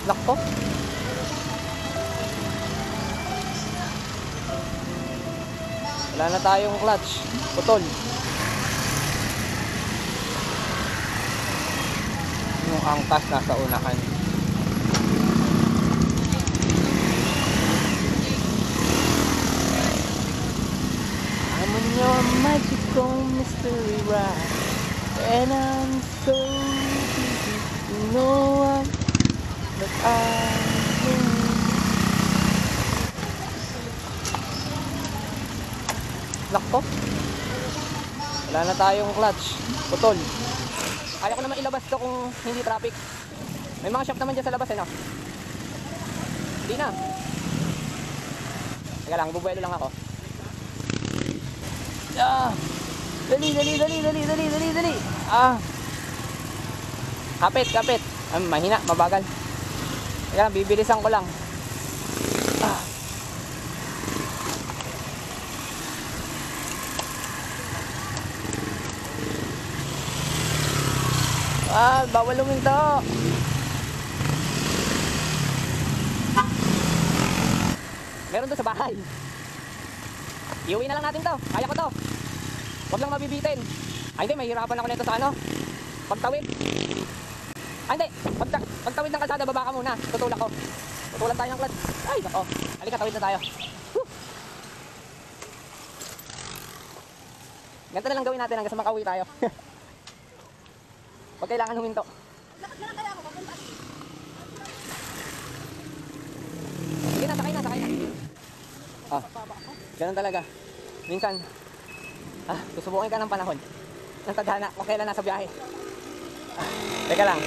Nako. Wala na tayong clutch. Putol. Yung angkas nasa unahan. I'm on your magical mystery ride, and I'm so busy. You know I'm but Nako. Wala na tayong clutch. Putol. Kaya ko naman ilabas to kung hindi traffic. May mga shop naman dyan sa labas no? Hindi na. Teka lang, bubuelo lang ako. Dali. Kapit. Mahina, mabagal. Teka lang, bibilisan ko lang. Bawal luminto. Meron doon sa bahay. Iuwi na lang natin to. Kaya ko to. Huwag lang mabibitin. Ay hindi, mahirapan ako nito sa ano. Pagtawid. Ay hindi, pagtawid ng kalsada, baba ka muna. Tutulak ko. Tutulan tayo ng clutch. Ay nako. Halika, tawid na tayo. Ganito na lang gawin natin hanggang sa makauwi tayo. Huwag kailangan huminto. Lakad na lang kaya ako papunta. Sige na, sakay na. Ganun talaga. Minsan, susubukin ka ng panahon. Ng tadhana, kung kailan nasa biyahe. Teka lang.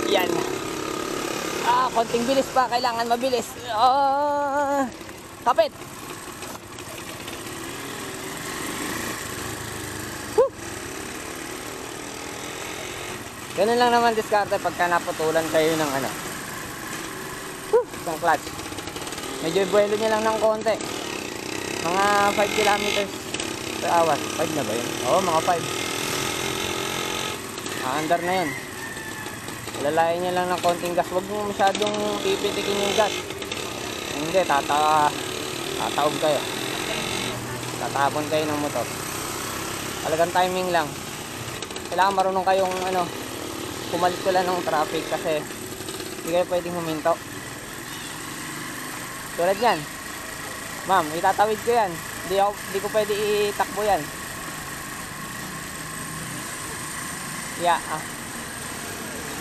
Yan. Konting bilis pa. Kailangan mabilis. Kapit. Ganun lang naman diskarte pagka naputulan kayo ng ng clutch. Medyo ibuelo nyo lang ng konti. Mga 5 kilometers per hour. 5 na ba yun? Oo, mga 5. Under na yun. Lalayan nyo lang ng konting gas. Huwag mo masyadong pipitikin yung gas. Hindi, tataob kayo. Tatapon kayo ng motor. Talagang timing lang. Kailangan marunong kayong pumalit ko lang ng traffic kasi hindi kayo pwedeng huminto. Tulad yan. Ma'am, itatawid ko yan. Hindi ko pwede itakbo yan.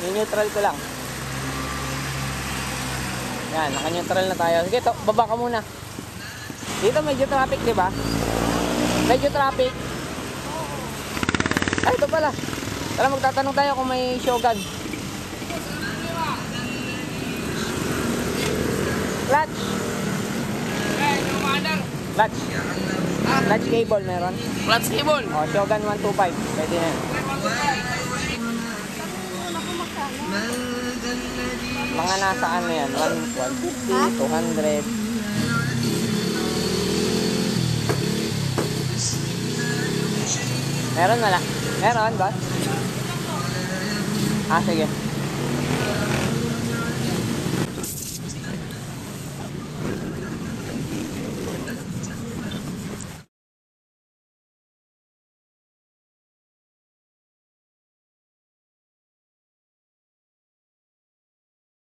I-neutral ko lang. Yan, naka-neutral na tayo. Sige, baba ka muna. Dito medyo traffic, di ba? Medyo traffic. Ay, ito pala. Tara, magtatanong tayo kung may Shogun. Clutch. Clutch. Clutch cable meron. Clutch cable. Shogun 125. Pwede na. Mga nasa yan? 150, 200. Meron wala? Meron ba? Sige.